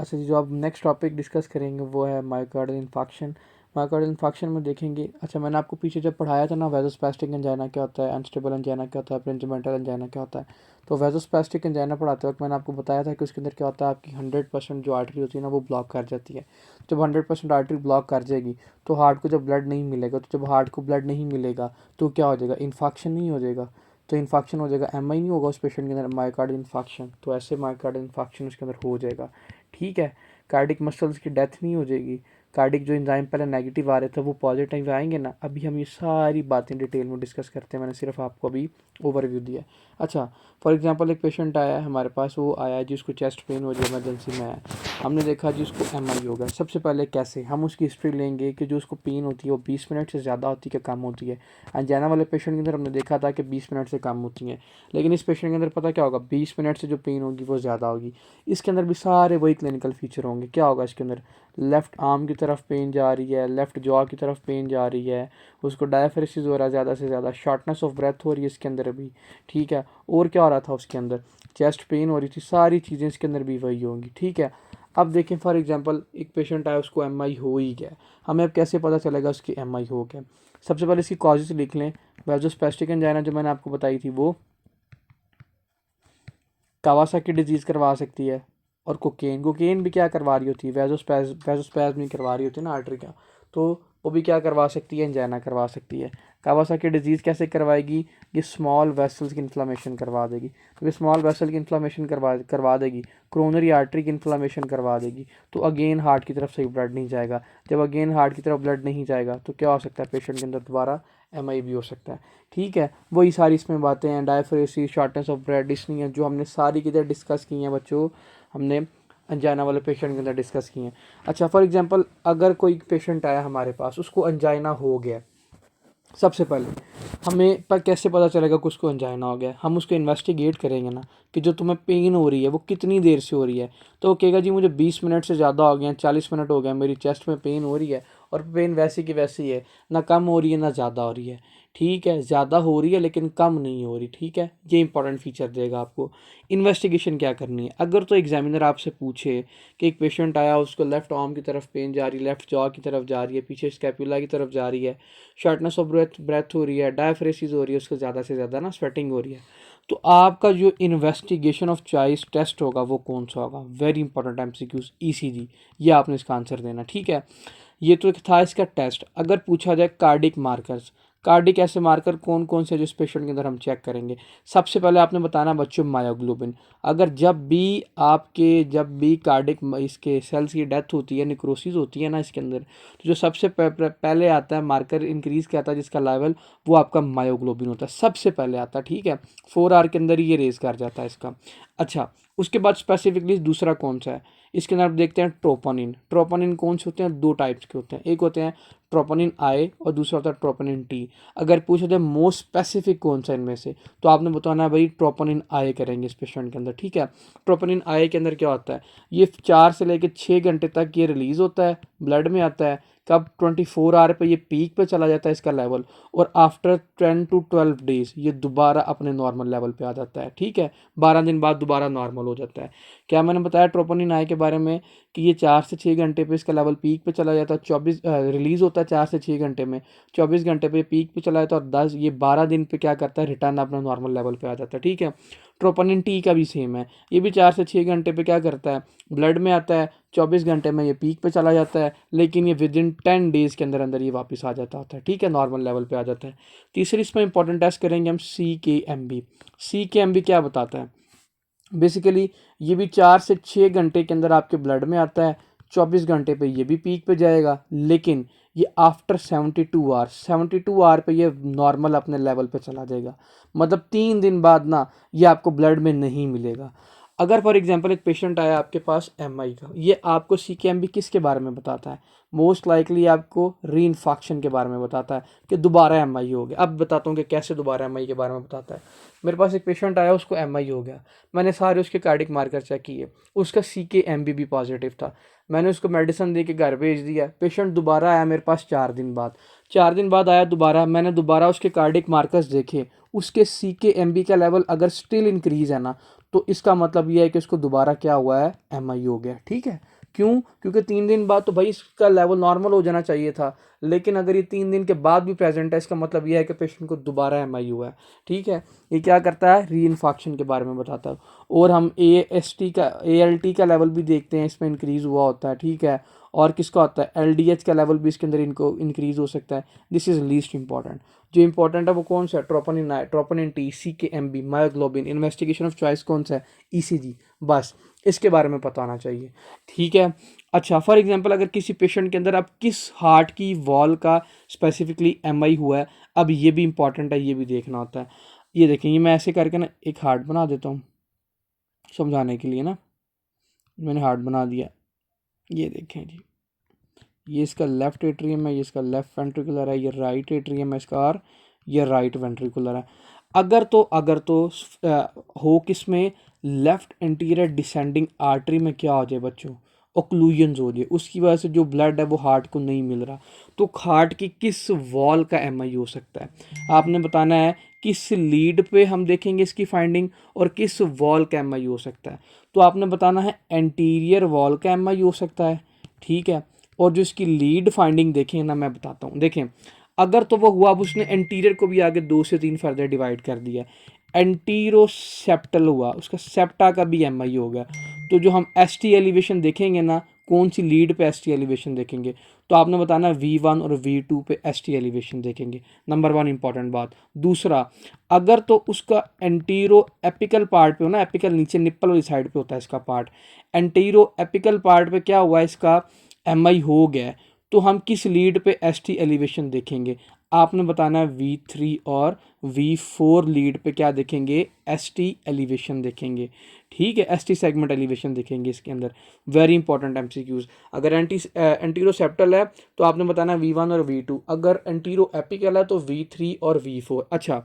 अच्छा जी, जो आप नेक्स्ट टॉपिक डिस्कस करेंगे वो है मायोकार्डियल इन्फाक्शन। मायोकार्डियल इन्फाक्शन में देखेंगे, अच्छा मैंने आपको पीछे जब पढ़ाया था ना वेज़ोस्पैस्टिक एंजाइना क्या होता है, अनस्टेबल एंजाइना क्या होता है, प्रिंजिमेंटल एंजाइना क्या होता है। तो वेज़ोस्पैस्टिक एंजाइना पढ़ाते वक्त मैंने आपको बताया था कि उसके अंदर क्या होता है, आपकी 100% जो आर्टरी होती है ना वो ब्लॉक कर जाती है। जब 100% आर्टरी ब्लॉक कर जाएगी तो हार्ट को जब ब्लड नहीं मिलेगा, तो जब हार्ट को ब्लड नहीं मिलेगा तो क्या हो जाएगा, इन्फाक्शन नहीं हो जाएगा। तो इन्फाक्शन हो जाएगा, एम आई नहीं होगा उस पेशेंट के अंदर, मायोकार्डियल इन्फाक्शन। तो ऐसे मायोकार्डियल इन्फाक्शन उसके अंदर हो जाएगा। ठीक है। कार्डिक मसल्स की डेथ नहीं हो जाएगी। कार्डिक जो एंजाइम पहले नेगेटिव आ रहे थे वो पॉजिटिव आएंगे ना। अभी हम ये सारी बातें डिटेल में डिस्कस करते हैं, मैंने सिर्फ आपको अभी ओवरव्यू दिया। अच्छा, फॉर एग्जांपल एक पेशेंट आया है हमारे पास, वो आया है जिसको चेस्ट पेन हो, जो इमरजेंसी में है। हमने देखा जी उसको एम आई होगा। सबसे पहले कैसे हम उसकी हिस्ट्री लेंगे कि जो उसको पेन होती है वो 20 मिनट से ज़्यादा होती है कि कम होती है। अंजाना वाले पेशेंट के अंदर हमने देखा था कि 20 मिनट से कम होती हैं, लेकिन इस पेशेंट के अंदर पता क्या होगा, 20 मिनट से जो पेन होगी वो ज़्यादा होगी। इसके अंदर भी सारे वही क्लिनिकल फीचर होंगे। क्या होगा इसके अंदर, लेफ़्ट आर्म की तरफ पेन जा रही है, लेफ़्ट जॉ की तरफ पेन जा रही है, उसको डायफेरेसिस हो रहा है ज़्यादा से ज़्यादा, शॉर्टनेस ऑफ ब्रेथ हो रही है इसके अंदर अभी। ठीक है। और क्या हो रहा था उसके अंदर, चेस्ट पेन हो रही थी, सारी चीज़ें इसके अंदर भी वही होंगी। ठीक है। अब देखें फॉर एग्जांपल एक पेशेंट आया, उसको एम आई हो ही गया। हमें अब कैसे पता चलेगा उसकी एम आई हो गया। सबसे पहले इसकी कॉजेज लिख लें। वेज़ोस्पैस्टिक एंजाइना जो मैंने आपको बताई थी वो कावासाकी डिजीज़ करवा सकती है। और कोकेन, कोकेन भी क्या करवा रही होती है, वेज़ोस्पैज़म नहीं करवा रही होती है ना आर्टरी का, तो वो भी क्या करवा सकती है, एंजाइना करवा सकती है। कावासाकी डिजीज़ कैसे करवाएगी, ये स्मॉल वेसल्स की इन्फ्लामेशन करवा देगी। तो ये स्मॉल वेसल की इन्फ्लामेशन करवा देगी, क्रोनरी आर्टरी की इन्फ्लामेशन करवा देगी, तो अगेन हार्ट की तरफ से ब्लड नहीं जाएगा। जब अगेन हार्ट की तरफ ब्लड नहीं जाएगा तो क्या हो सकता है, पेशेंट के अंदर दोबारा एम आई भी हो सकता है। ठीक है। वही सारी इसमें बातें हैं, डायफ्रेसिस, शॉर्टनेस ऑफ ब्रेथ, डिस्नी है, जो हमने सारी किधर डिस्कस की हैं बच्चों, हमने अंजाइना वाले पेशेंट के अंदर डिस्कस की हैं। अच्छा, फॉर एग्जांपल अगर कोई पेशेंट आया हमारे पास, उसको अंजाइना हो गया, सबसे पहले हमें पर कैसे पता चलेगा कि उसको अंजाइना हो गया, हम उसको इन्वेस्टिगेट करेंगे ना कि जो तुम्हें पेन हो रही है वो कितनी देर से हो रही है। तो वो कहेगा जी मुझे 20 मिनट से ज़्यादा हो गए, 40 मिनट हो गए, मेरी चेस्ट में पेन हो रही है, और पेन वैसी की वैसी है, ना कम हो रही है ना ज़्यादा हो रही है। ठीक है, ज़्यादा हो रही है लेकिन कम नहीं हो रही। ठीक है, ये इंपॉर्टेंट फीचर देगा आपको। इन्वेस्टिगेशन क्या करनी है, अगर तो एग्जामिनर आपसे पूछे कि एक पेशेंट आया, उसको लेफ्ट आर्म की तरफ पेन जा रही है, लेफ्ट जॉ की तरफ जा रही है, पीछे स्कैपुला की तरफ जा रही है, शॉर्टनेस ऑफ ब्रेथ हो रही है, डायफ्रेसिस हो रही है, उसको ज़्यादा से ज़्यादा ना स्वेटिंग हो रही है, तो आपका जो इन्वेस्टिगेशन ऑफ चॉइस टेस्ट होगा वो कौन सा होगा। वेरी इंपॉर्टेंट एमसीक्यूज, ईसीजी, ये आपने इसका आंसर देना। ठीक है। ये तो एक था इसका टेस्ट। अगर पूछा जाए कार्डिक मार्कर्स, कार्डिक ऐसे मार्कर कौन कौन से जो इस पेशेंट के अंदर हम चेक करेंगे, सबसे पहले आपने बताना बच्चों मायोग्लोबिन। अगर जब भी कार्डिक इसके सेल्स की डेथ होती है, निक्रोसिस होती है ना इसके अंदर, तो जो सबसे पहले आता है मार्कर इंक्रीज क्या आता है जिसका लेवल, वो आपका मायोग्लोबिन होता है, सबसे पहले आता है। ठीक है, 4 आवर के अंदर ही ये रेज कर जाता है इसका। अच्छा, उसके बाद स्पेसिफिकली दूसरा कौन सा है, इसके अंदर आप देखते हैं ट्रोपोनिन। ट्रोपोनिन कौन से होते हैं, 2 टाइप्स के होते हैं, एक होते हैं ट्रोपोनिन आई और दूसरा होता है ट्रोपोनिन टी। अगर पूछे जाए मोस्ट स्पेसिफिक कौन सा इनमें से, तो आपने बताना है भाई ट्रोपोनिन आई करेंगे इस पेशेंट के अंदर। ठीक है। ट्रोपोनिन आई के अंदर क्या होता है, ये 4 से लेकर 6 घंटे तक ये रिलीज होता है, ब्लड में आता है। कब, 24 आवर पे ये पीक पे चला जाता है इसका लेवल, और आफ्टर 10 to 12 डेज ये दोबारा अपने नॉर्मल लेवल पे आ जाता है। ठीक है, 12 दिन बाद दोबारा नॉर्मल हो जाता है। क्या मैंने बताया ट्रोपोनिन आई के बारे में, कि ये 4 से 6 घंटे पे इसका लेवल पीक पे चला जाता है, 24 रिलीज होता है 4 से 6 घंटे में, 24 घंटे पे पीक पे चला जाता है, और 12 दिन पे क्या करता है, रिटर्न अपना नॉर्मल लेवल पे आ जाता है। ठीक है। ट्रोपोनिन टी का भी सेम है, ये भी 4 से 6 घंटे पे क्या करता है, ब्लड में आता है, 24 घंटे में ये पीक पे चला जाता है, लेकिन ये विद इन 10 डेज के अंदर अंदर ये वापस आ जाता होता है। ठीक है, नॉर्मल लेवल पे आ जाता है। तीसरी इसमें इंपॉर्टेंट टेस्ट करेंगे हम, CK-MB। CK-MB क्या बताता है, बेसिकली ये भी 4 से 6 घंटे के अंदर आपके ब्लड में आता है, 24 घंटे पे ये भी पीक पे जाएगा, लेकिन ये आफ्टर 72 आवर पे ये नॉर्मल अपने लेवल पे चला जाएगा। मतलब 3 दिन बाद ना ये आपको ब्लड में नहीं मिलेगा। अगर फॉर एग्जांपल एक पेशेंट आया आपके पास एम आई का, ये आपको CK-MB किसके बारे में बताता है, मोस्ट लाइकली आपको री इन्फेक्शन के बारे में बताता है कि दोबारा एम आई हो गया। अब बताता हूँ कि कैसे दोबारा एम आई के बारे में बताता है। मेरे पास एक पेशेंट आया, उसको एम आई हो गया, मैंने सारे उसके कार्डिक मार्कर चेक किए, उसका CK-MB भी पॉजिटिव था। मैंने उसको मेडिसिन दे के घर भेज दिया। पेशेंट दोबारा आया मेरे पास 4 दिन बाद, 4 दिन बाद आया दोबारा, मैंने दोबारा उसके कार्डिक मार्कर्स देखे, उसके CK-MB का लेवल अगर स्टिल इंक्रीज है ना, तो इसका मतलब ये है कि इसको दोबारा क्या हुआ है, MI हो गया। ठीक है, क्यों? क्योंकि 3 दिन बाद तो भाई इसका लेवल नॉर्मल हो जाना चाहिए था, लेकिन अगर ये 3 दिन के बाद भी प्रेजेंट है, इसका मतलब ये है कि पेशेंट को दोबारा MI हुआ है। ठीक है, ये क्या करता है, री इन्फेक्शन के बारे में बताता है। और हम ALT का लेवल भी देखते हैं, इसमें इंक्रीज हुआ होता है। ठीक है, और किसका होता है, LDH का लेवल भी इसके अंदर इनको इंक्रीज हो सकता है। This is least important. जो इंपॉर्टेंट है वो कौन सा है, troponin T, CKMB, myoglobin, investigation of choice कौन सा है, ECG। बस इसके बारे में पता होना चाहिए। ठीक है, अच्छा फॉर एग्जांपल अगर किसी पेशेंट के अंदर अब किस हार्ट की वॉल का स्पेसिफिकली MI हुआ है, अब ये भी इंपॉर्टेंट है, ये भी देखना होता है। ये देखें, ये मैं ऐसे करके ना एक हार्ट बना देता हूँ समझाने के लिए ना, मैंने हार्ट बना दिया। ये देखें जी, ये इसका लेफ्ट एट्रियम है, ये इसका लेफ्ट वेंट्रिकुलर है, ये राइट एट्रियम है इसका, और ये राइट वेंट्रिकुलर है। अगर तो हो किसमें, लेफ्ट एंटीरियर डिसेंडिंग आर्टरी में क्या हो जाए बच्चों, ओक्लूजन हो जाए, उसकी वजह से जो ब्लड है वो हार्ट को नहीं मिल रहा, तो हार्ट की किस वॉल का MI हो सकता है। आपने बताना है किस लीड पे हम देखेंगे इसकी फाइंडिंग, और किस वॉल का MI हो सकता है। तो आपने बताना है एंटीरियर वॉल का MI हो सकता है। ठीक है, और जो इसकी लीड फाइंडिंग देखें ना, मैं बताता हूँ। देखें, अगर तो वो हुआ, अब उसने एंटीरियर को भी आगे 2 से 3 फर्दर डिवाइड कर दिया, एंटीरोसेप्टल हुआ, उसका सेप्टा का भी MI हो गया। तो जो हम ST एलिवेशन देखेंगे ना, कौन सी लीड पे ST एलिवेशन देखेंगे, तो आपने बताना V1 और V2 पे ST एलिवेशन देखेंगे। नंबर 1 इंपॉर्टेंट बात। दूसरा, अगर तो उसका एंटीरो एपिकल पार्ट पे हो ना, एपिकल नीचे निप्पल वाली साइड पे होता है इसका पार्ट, एंटीरो एपिकल पार्ट पे क्या हुआ, इसका MI हो गया, तो हम किस लीड पे ST एलिवेशन देखेंगे। आपने बताना है V3 और V4 लीड पे क्या देखेंगे, ST एलिवेशन देखेंगे। ठीक है, ST सेगमेंट एलिवेशन देखेंगे इसके अंदर। Very important MCQs। अगर एंटीरोसेप्टल है तो आपने बताना है V1 और V2, अगर एंटीरो एपिकल है तो V3 और V4। अच्छा,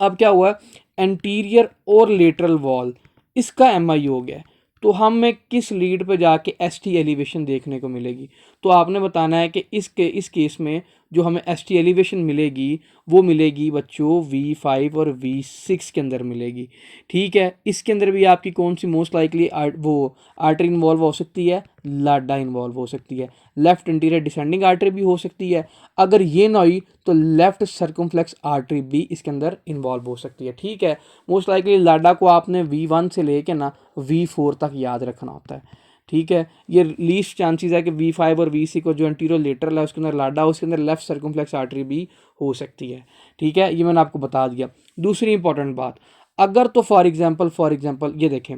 अब क्या हुआ, एंटीरियर और लेटरल वॉल, इसका MI हो गया, तो हमें किस लीड पे जाके ST एलिवेशन देखने को मिलेगी। तो आपने बताना है कि इस केस में जो हमें ST एलिवेशन मिलेगी वो मिलेगी बच्चों V5 और V6 के अंदर मिलेगी। ठीक है, इसके अंदर भी आपकी कौन सी मोस्ट लाइकली वो आर्टरी इन्वॉल्व हो सकती है, लाडा इन्वॉल्व हो सकती है, लेफ्ट इंटीरियर डिसेंडिंग आर्टरी भी हो सकती है। अगर ये ना हुई तो लेफ्ट सर्कमफ्लेक्स आर्टरी भी इसके अंदर इन्वॉल्व हो सकती है। ठीक है, मोस्ट लाइकली लाडा को आपने V1 से लेके ना V4 तक याद रखना होता है। ठीक है, ये लीस्ट चांसेस है कि V5 और V6 को जो एंटीरियर लेटरल है उसके अंदर लाडा, उसके अंदर लेफ्ट सर्कमफ्लेक्स आर्टरी भी हो सकती है। ठीक है, ये मैंने आपको बता दिया। दूसरी इंपॉर्टेंट बात, अगर तो फॉर एग्जांपल ये देखें,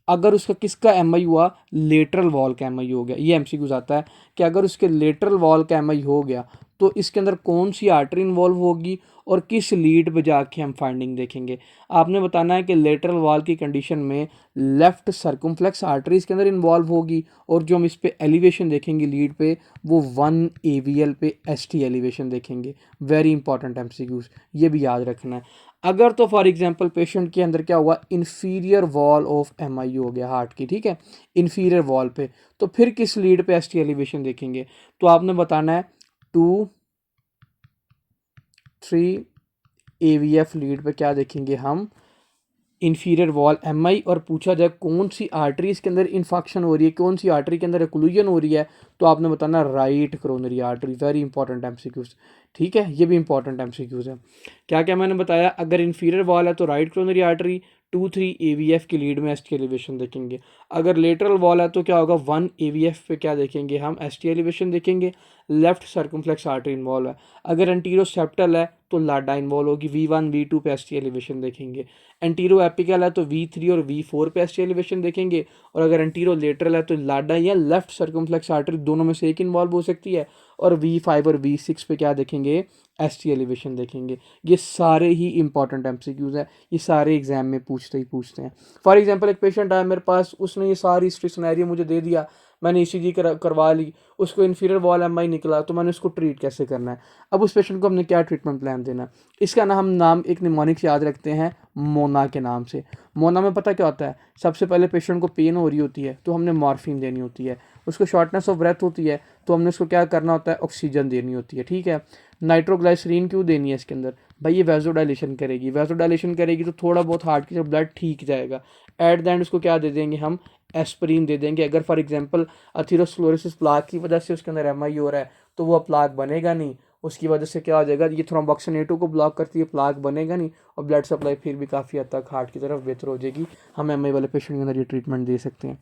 अगर उसका किसका MI हुआ, लेटरल वॉल का MI हो गया। ये MCQ आता है कि अगर उसके लेटरल वॉल का MI हो गया तो इसके अंदर कौन सी आर्टरी इन्वॉल्व होगी और किस लीड पे जाके हम फाइंडिंग देखेंगे। आपने बताना है कि लेटरल वॉल की कंडीशन में लेफ्ट सर्कमफ्लेक्स आर्टरी इसके अंदर इन्वॉल्व होगी, और जो हम इस पे एलिवेशन देखेंगे लीड पे वो 1 AVL पे ST एलिवेशन देखेंगे। वेरी इंपॉर्टेंट MCQs, ये भी याद रखना है। अगर तो फॉर एग्जांपल पेशेंट के अंदर क्या हुआ, इन्फीरियर वॉल ऑफ MI हो गया हार्ट की। ठीक है, इन्फीरियर वॉल पे, तो फिर किस लीड पे ST एलिवेशन देखेंगे। तो आपने बताना है 2, 3 AVF लीड पे क्या देखेंगे हम, इन्फीरियर वॉल MI, और पूछा जाए कौन सी आर्टरी इसके अंदर इन्फेक्शन हो रही है, कौन सी आर्टरी के अंदर ओक्लूजन हो रही है, तो आपने बताना right coronary artery. Very important MCQs। ठीक है, ये भी इंपॉर्टेंट MCQs है। क्या क्या मैंने बताया, अगर इन्फीरियर वॉल है तो राइट कोरोनरी आर्टरी, 2-3 AVF की लीड में ST एलिवेशन देखेंगे। अगर लेटरल वॉल है तो क्या होगा, 1 AVF पे क्या देखेंगे हम, ST एलिवेशन देखेंगे, लेफ्ट सर्कमफ्लेक्स आर्टरी इन्वॉल्व है। अगर एंटीरोसेप्टल है तो लाडा इन्वॉल्व होगी, V1 V2 पे ST एलिवेशन देखेंगे। एंटीरो एपिकल है तो V3 और V4 पे ST एलिवेशन देखेंगे, और अगर एंटीरो लेटरल है तो लाडा या लेफ्ट सर्कमफ्लेक्स आर्टरी दोनों में से एक इन्वॉल्व हो सकती है, और V5 और V6 पे क्या देखेंगे, ST एलिवेशन देखेंगे। ये सारे ही इंपॉर्टेंट MCQs है, ये सारे एग्जाम में पूछते हैं। फॉर एग्जांपल एक पेशेंट आया मेरे पास, उसने ये सारी हिस्ट्री सिनेरियो मुझे दे दिया, मैंने ECG करवा ली, उसको इन्फीरियर वॉल MI निकला, तो मैंने उसको ट्रीट कैसे करना है। अब उस पेशेंट को हमने क्या ट्रीटमेंट प्लान देना है, इसका ना हम नाम एक निमोनिक्स याद रखते हैं, मोना के नाम से। मोना में पता क्या होता है, सबसे पहले पेशेंट को पेन हो रही होती है तो हमने मॉर्फिन देनी होती है, उसको शॉर्टनेस ऑफ ब्रेथ होती है तो हमने उसको क्या करना होता है, ऑक्सीजन देनी होती है। ठीक है, नाइट्रोग्लाइसरीन क्यों देनी है इसके अंदर? भाई ये वैसोडाइलेशन करेगी, वैसोडाइलेशन करेगी तो थोड़ा बहुत हार्ट की ब्लड ठीक जाएगा। एट द एंड उसको क्या दे देंगे हम? एस्पिरिन दे देंगे। अगर फॉर एग्जांपल अथेरोस्क्लेरोसिस प्लाक की वजह से उसके अंदर एमआई हो रहा है तो वो प्लाक बनेगा नहीं, उसकी वजह से क्या हो जाएगा, ये थ्रोम्बोक्सिन A2 को ब्लॉक करती है, प्लाक बनेगा नहीं और ब्लड सप्लाई फिर भी काफ़ी हद तक हार्ट की तरफ बेहतर हो जाएगी। हम एमआई वाले पेशेंट के अंदर ये ट्रीटमेंट दे सकते हैं।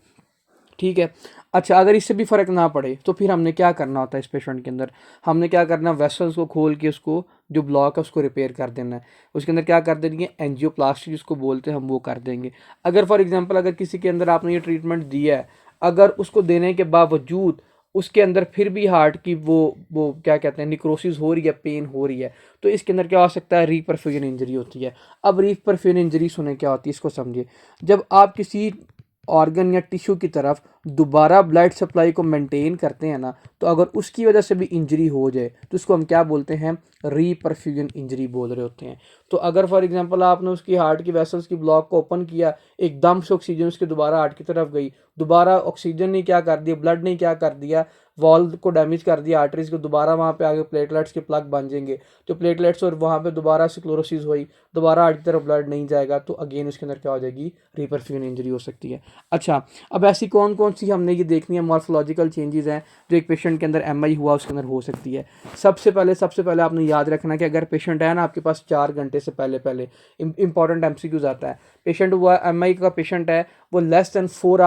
ठीक है। अच्छा, अगर इससे भी फ़र्क ना पड़े तो फिर हमने क्या करना होता है इस पेशेंट के अंदर? हमने क्या करना, वेसल्स को खोल के उसको जो ब्लॉक है उसको रिपेयर कर देना है। उसके अंदर क्या कर देंगे, एंजियोप्लास्टी जिसको बोलते हैं हम, वो कर देंगे। अगर फॉर एग्जांपल अगर किसी के अंदर आपने ये ट्रीटमेंट दिया है, अगर उसको देने के बावजूद उसके अंदर फिर भी हार्ट की वो क्या कहते हैं, निक्रोसिस हो रही है, पेन हो रही है, तो इसके अंदर क्या हो सकता है, रीपरफ्यूजन इंजरी होती है। अब रीपरफ्यूजन इंजरी सुने क्या होती है, इसको समझिए। जब आप किसी ऑर्गन या टिश्यू की तरफ दोबारा ब्लड सप्लाई को मेंटेन करते हैं ना, तो अगर उसकी वजह से भी इंजरी हो जाए तो उसको हम क्या बोलते हैं, रीपरफ्यूजन इंजरी बोल रहे होते हैं। तो अगर फॉर एग्जांपल आपने उसकी हार्ट की वेसल्स की ब्लॉक को ओपन किया, एकदम से ऑक्सीजन उसके दोबारा हार्ट की तरफ गई, दोबारा ऑक्सीजन ने क्या कर दिया, ब्लड ने क्या कर दिया, वॉल्व को डैमेज कर दिया, आर्टरीज को, दोबारा वहाँ पे आगे प्लेटलेट्स के प्लग बन जाएंगे, तो प्लेटलेट्स और वहाँ पे दोबारा स्क्लेरोसिस हुई, दोबारा हार्ट की तरफ ब्लड नहीं जाएगा, तो अगेन उसके अंदर क्या हो जाएगी, रीपरफ्यूजन इंजरी हो सकती है। अच्छा, अब ऐसी कौन कौन सी हमने ये देखनी है मॉर्फोलॉजिकल चेंजेस हैं जो एक पेशेंट के अंदर एमआई हुआ उसके अंदर हो सकती है। सबसे पहले आपने याद रखना कि अगर पेशेंट है ना आपके पास 4 घंटे से पहले पहले, इंपॉर्टेंट एमसीक्यूज आता है, पेशेंट हुआ एमआई का पेशेंट है, वो लेस देन 4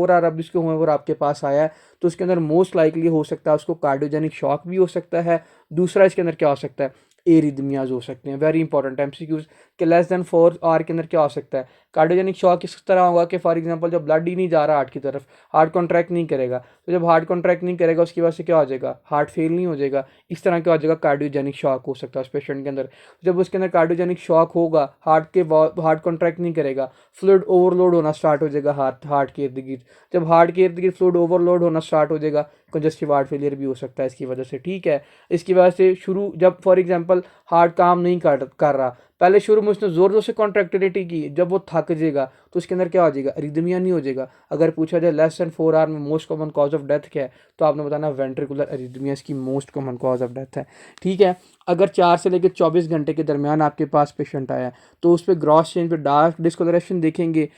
आवर अब इसके हुए और आपके पास आया है, तो उसके अंदर मोस्ट लाइकली हो सकता है उसको कार्डियोजेनिक शॉक भी हो सकता है। दूसरा इसके अंदर क्या हो सकता है, एरिदमियाज हो सकते हैं। वेरी इंपॉर्टेंट एमसीक्यूज कि लेस देन 4 आवर के अंदर क्या हो सकता है, कार्डियोजेनिक शॉक इस तरह होगा कि फॉर एग्जांपल जब ब्लड ही नहीं जा रहा हार्ट की तरफ, हार्ट कॉन्ट्रैक्ट नहीं करेगा, तो जब हार्ट कॉन्ट्रैक्ट नहीं करेगा उसकी वजह से क्या हो जाएगा, हार्ट फेल नहीं हो जाएगा, इस तरह क्या हो जाएगा, कार्डियोजेनिक शॉक हो सकता है उस पेशेंट के अंदर। जब उसके अंदर कार्डियोजेनिक शॉक होगा, हार्ट कॉन्ट्रैक्ट नहीं करेगा, फ्लूइड ओवरलोड होना स्टार्ट हो जाएगा हार्ट के इर्द गिर्द। जब हार्ट के इर्द गिर्द फ्लूइड ओवरलोड होना स्टार्ट हो जाएगा, कंजस्टिव हार्ट फेलियर भी हो सकता है इसकी वजह से। ठीक है, इसकी वजह से जब फॉर एग्जांपल हार्ट काम नहीं कर रहा, पहले शुरू में उसने जोर जोर से कॉन्ट्रैक्टिलिटी की, जब वो थक जाएगा तो उसके अंदर क्या हो जाएगा, अरिदमिया नहीं हो जाएगा। अगर पूछा जाए लेस देन 4 आवर में most common cause of death क्या है, तो आपने बताना वेंट्रिकुलर अरिदमिया इसकी most common cause of death है। ठीक है, अगर 4 से लेकर 24 घंटे के दरमियान आपके पास पेशेंट आया तो उस पर ग्रॉस चेंज पे डार्क डिस्कोलरेशन देखेंगे।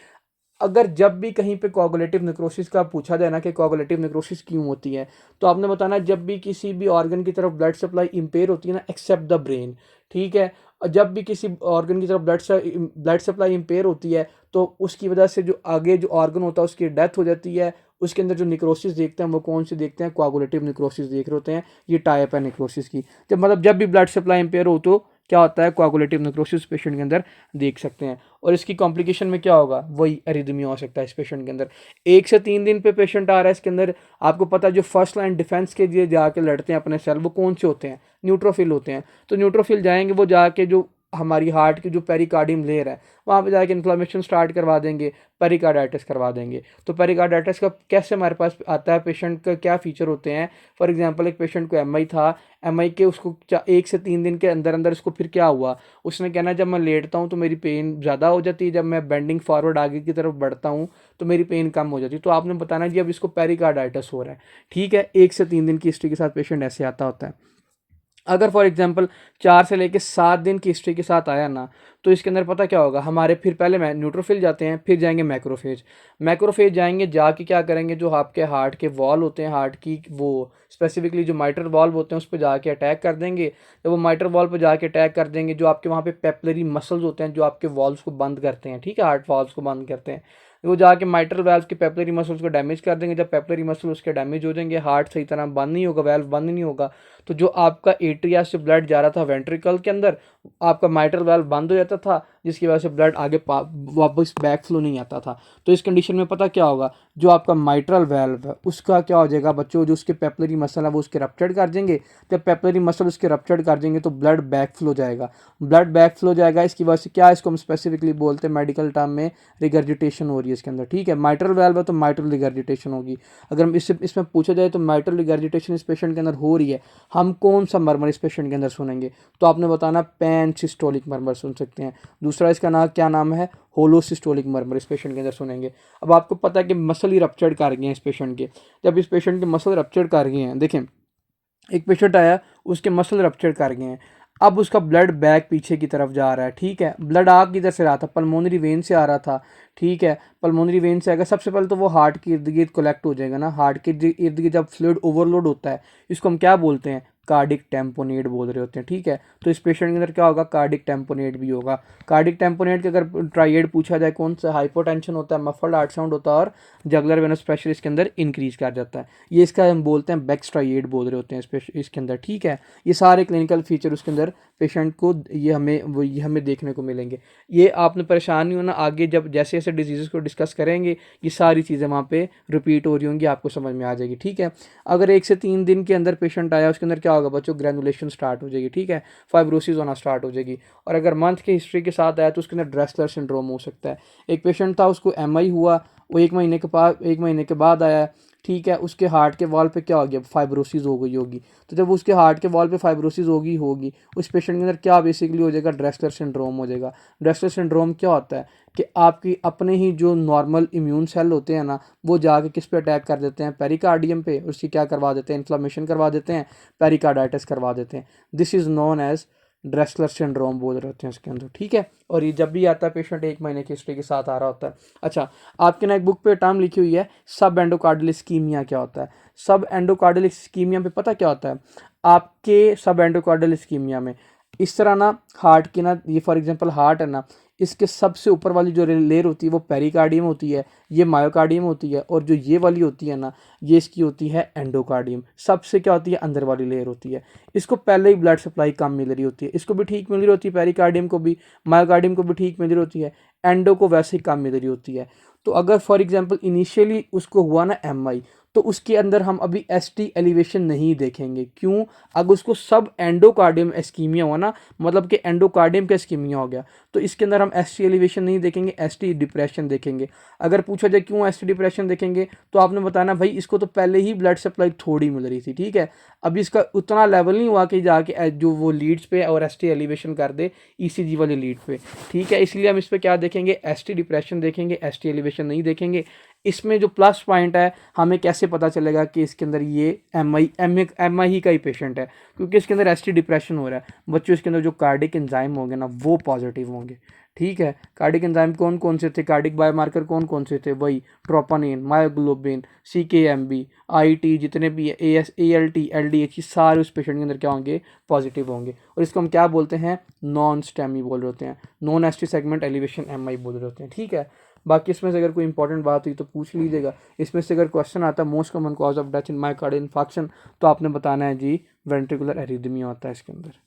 अगर जब भी कहीं पे कोआगुलेटिव नेक्रोसिस का पूछा जाए ना कि कोआगुलेटिव नेक्रोसिस क्यों होती है, तो आपने बताना जब भी किसी भी ऑर्गन की तरफ ब्लड सप्लाई इंपेयर होती है ना, एक्सेप्ट द ब्रेन। ठीक है, और जब भी किसी ऑर्गन की तरफ ब्लड सप्लाई इंपेयर होती है तो उसकी वजह से जो आगे जो ऑर्गन होता है उसकी डेथ हो जाती है। उसके अंदर जो निक्रोसिस देखते हैं वो कौन सी देखते हैं, कोआगुलेटिव निक्रोसिस देख रहे होते हैं। ये टाइप है निक्रोसिस की, जब भी ब्लड सप्लाई इंपेयर हो तो क्या होता है, कोआगुलेटिव निक्रोसिस पेशेंट के अंदर देख सकते हैं। और इसकी कॉम्प्लिकेशन में क्या होगा, वही अरिदमिया हो सकता है इस पेशेंट के अंदर। 1 से 3 दिन पे पेशेंट आ रहा है इसके अंदर, आपको पता है जो फर्स्ट लाइन डिफेंस के लिए जाके लड़ते हैं अपने सेल, वो कौन से होते हैं, न्यूट्रोफिल होते हैं। तो न्यूट्रोफिल जाएंगे, वो जाके जो हमारी हार्ट की जो पेरिकार्डियम लेयर है वहाँ पे जाके इन्फ्लामेशन स्टार्ट करवा देंगे, पेरिकार्डाइटिस करवा देंगे। तो पेरिकार्डाइटिस का कैसे हमारे पास आता है, पेशेंट का क्या फीचर होते हैं। फॉर एग्जांपल एक पेशेंट को एमआई था, एमआई के उसको 1 से 3 दिन के अंदर अंदर उसको फिर क्या हुआ, उसने कहना जब मैं लेटता हूँ तो मेरी पेन ज़्यादा हो जाती है, जब मैं बेंडिंग फॉरवर्ड आगे की तरफ बढ़ता हूँ तो मेरी पेन कम हो जाती है। तो आपने बताना जी अब इसको पेरिकार्डाइटिस हो रहा है। ठीक है, 1 से 3 दिन की हिस्ट्री के साथ पेशेंट ऐसे आता होता है। अगर फॉर एग्जांपल 4 से लेकर 7 दिन की हिस्ट्री के साथ आया ना, तो इसके अंदर पता क्या होगा, हमारे फिर पहले न्यूट्रोफिल जाते हैं, फिर जाएंगे मैक्रोफेज जाएंगे, जाके क्या करेंगे, जो आपके हार्ट के वॉल होते हैं, हार्ट की वो स्पेसिफिकली जो माइट्रल वॉल्व होते हैं उस पर जाके अटैक कर देंगे। जब वो माइट्रल वॉल्व पर जाके अटैक कर देंगे, जो आपके वहाँ पे पेपलरी मसल्स होते हैं जो आपके वॉल्व्स को बंद करते हैं, ठीक है, हार्ट वॉल्व्स को बंद करते हैं, वो जाके माइट्रल वैल्व के पेपलरी मसल्स को डैमेज कर देंगे। जब पेपलरी मसल उसके डैमेज हो जाएंगे, हार्ट सही तरह बंद नहीं होगा, वैल्व बंद नहीं होगा, तो जो आपका एट्रिया से ब्लड जा रहा था वेंट्रिकल के अंदर, आपका माइट्रल वाल्व बंद हो जाता था, जिसकी वजह से ब्लड आगे वापस बैक फ्लो नहीं आता था। तो इस कंडीशन में पता क्या होगा, जो आपका माइट्रल वाल्व है उसका क्या हो जाएगा बच्चों, जो उसके पेपलरी मसल है वो उसके रप्चर्ड कर देंगे। जब पेपलरी मसल उसके रप्चर्ड कर देंगे तो ब्लड बैक फ्लो जाएगा। इसकी वजह से क्या, इसको हम स्पेसिफिकली बोलते हैं मेडिकल टर्म में रिगर्जिटेशन हो रही है इसके अंदर। ठीक है, माइट्रल वाल्व है तो माइट्रल रिगर्जिटेशन होगी। अगर हम इसमें पूछा जाए तो माइट्रल रिगर्जिटेशन इस पेशेंट के अंदर हो रही है, हम कौन सा मरमर इस पेशेंट के अंदर सुनेंगे, तो आपने बताना पैन सिस्टोलिक मरमर सुन सकते हैं। दूसरा इसका क्या नाम है, होलोसिस्टोलिक मरमर इस पेशेंट के अंदर सुनेंगे। अब आपको पता है कि मसल ही रप्चर्ड कर गए हैं इस पेशेंट के, जब इस पेशेंट के मसल रप्चर्ड कर गए हैं, देखें एक पेशेंट आया, उसके मसल रप्चर कर गए हैं, अब उसका ब्लड बैक पीछे की तरफ जा रहा है, ठीक है, ब्लड आग किधर से रहा था, पल्मोनरी वेन से आ रहा था, ठीक है, पल्मोनरी वेन से आएगा, सबसे पहले तो वो हार्ट के इर्द गिर्द कलेक्ट हो जाएगा ना, हार्ट के इर्द गिर्द जब फ्लूइड ओवरलोड होता है, इसको हम क्या बोलते हैं, कार्डिक टेम्पोनेट बोल रहे होते हैं, ठीक है। तो इस पेशेंट के अंदर क्या होगा, कार्डिक टेम्पोनेट भी होगा। कार्डिक टेम्पोनेट के अगर ट्राइएड पूछा जाए कौन सा, हाइपोटेंशन होता है, मफल्ड हार्ट साउंड होता है और जगलर वेनस प्रेशर इसके अंदर इंक्रीज कर जाता है, ये इसका हम बोलते हैं बेक्स ट्राइएड बोल रहे होते हैं इसके अंदर, ठीक है। ये सारे क्लिनिकल फीचर उसके अंदर पेशेंट को ये हमें देखने को मिलेंगे। ये आपने परेशान नहीं होना, आगे जब जैसे जैसे डिजीज़ को डिस्कस करेंगे ये सारी चीज़ें वहाँ पे रिपीट हो रही होंगी, आपको समझ में आ जाएगी, ठीक है। अगर 1 से 3 दिन के अंदर पेशेंट आया, उसके अंदर क्या होगा बच्चों, ग्रेनुलेशन स्टार्ट हो जाएगी, ठीक है, फाइब्रोसिस होना स्टार्ट हो जाएगी। और अगर मंथ के हिस्ट्री के साथ आया तो उसके अंदर ड्रेसलर सिंड्रोम हो सकता है। एक पेशेंट था, उसको एमआई हुआ, वो 1 महीने के बाद आया, ठीक है, उसके हार्ट के वॉल पे क्या हो गया, फाइब्रोसिस हो गई होगी। तो जब उसके हार्ट के वॉल पे फाइब्रोसिस होगी उस पेशेंट के अंदर क्या बेसिकली हो जाएगा, ड्रेसलर सिंड्रोम हो जाएगा। ड्रेसलर सिंड्रोम क्या होता है कि आपकी अपने ही जो नॉर्मल इम्यून सेल होते हैं ना, वो जाके किस पे अटैक कर देते हैं, पेरिकार्डियम पे, उसकी क्या करवा देते हैं, इन्फ्लामेशन करवा देते हैं, पेरिकार्डाइटिस करवा देते हैं। This is known as Dressler syndrome बोल रहे होते हैं इसके अंदर, ठीक है। और ये जब भी आता है पेशेंट 1 महीने की हिस्ट्री के साथ आ रहा होता है। अच्छा, आपके ना एक बुक पे टर्म लिखी हुई है, सब एंडोकार्डियल इस्कीमिया क्या होता है। सब एंडोकार्डियल इस्कीमिया पे पता क्या होता है, आपके सब एंडोकार्डियल इस्कीमिया में इस तरह ना, हार्ट की ना, ये फॉर एग्जांपल हार्ट है ना, इसके सबसे ऊपर वाली जो लेयर होती है वो पेरिकार्डियम होती है, ये मायोकार्डियम होती है, और जो ये वाली होती है ना, ये इसकी होती है एंडोकार्डियम। सबसे क्या होती है, अंदर वाली लेयर होती है। इसको पहले ही ब्लड सप्लाई कम मिल रही होती है, इसको भी ठीक मिल रही होती है, पेरिकार्डियम को भी, मायोकार्डियम को भी ठीक मिल रही होती है, एंडो को वैसे ही कम मिल रही होती है। तो अगर फॉर एग्जांपल इनिशियली उसको हुआ ना एमआई, तो उसके अंदर हम अभी एसटी एलिवेशन नहीं देखेंगे, क्यों, अगर उसको सब एंडोकार्डियम एस्कीमिया हुआ ना, मतलब कि एंडोकार्डियम का एस्कीमिया हो गया, तो इसके अंदर हम एसटी एलिवेशन नहीं देखेंगे, एसटी डिप्रेशन देखेंगे। अगर पूछा जाए क्यों एसटी डिप्रेशन देखेंगे, तो आपने बताना भाई इसको तो पहले ही ब्लड सप्लाई थोड़ी मिल रही थी, ठीक है, अभी इसका उतना लेवल नहीं हुआ कि जाके जो वो लीड्स पे और एसटी एलिवेशन कर दे ईसीजी वाली लीड पे, ठीक है। इसलिए हम इस पर क्या देखेंगे, एसटी डिप्रेशन देखेंगे, एसटी एलिवेशन नहीं देखेंगे। इसमें जो प्लस पॉइंट है, हमें कैसे पता चलेगा कि इसके अंदर ये एम आई का ही पेशेंट है, क्योंकि इसके अंदर एसटी डिप्रेशन हो रहा है बच्चों, इसके अंदर जो कार्डिक एंजाइम होंगे ना वो पॉजिटिव होंगे, ठीक है। कार्डिक एंजाइम कौन कौन से थे, कार्डिक बायोमार्कर कौन कौन से थे, वही ट्रोपोनिन, मायोग्लोबिन, CKMB, IT, जितने भी AS ALT LDH, सारे उस पेशेंट के अंदर क्या होंगे, पॉजिटिव होंगे। और इसको हम क्या बोलते हैं, नॉन स्टेमी बोल रहे होते हैं, non ST segment elevation MI बोल रहे होते हैं, ठीक है। बाकी इसमें से अगर कोई इंपॉर्टेंट बात हुई तो पूछ लीजिएगा। इसमें से अगर क्वेश्चन आता है most common cause of death in myocardial infarction, तो आपने बताना है जी वेंट्रिकुलर एरिथमिया होता है इसके अंदर।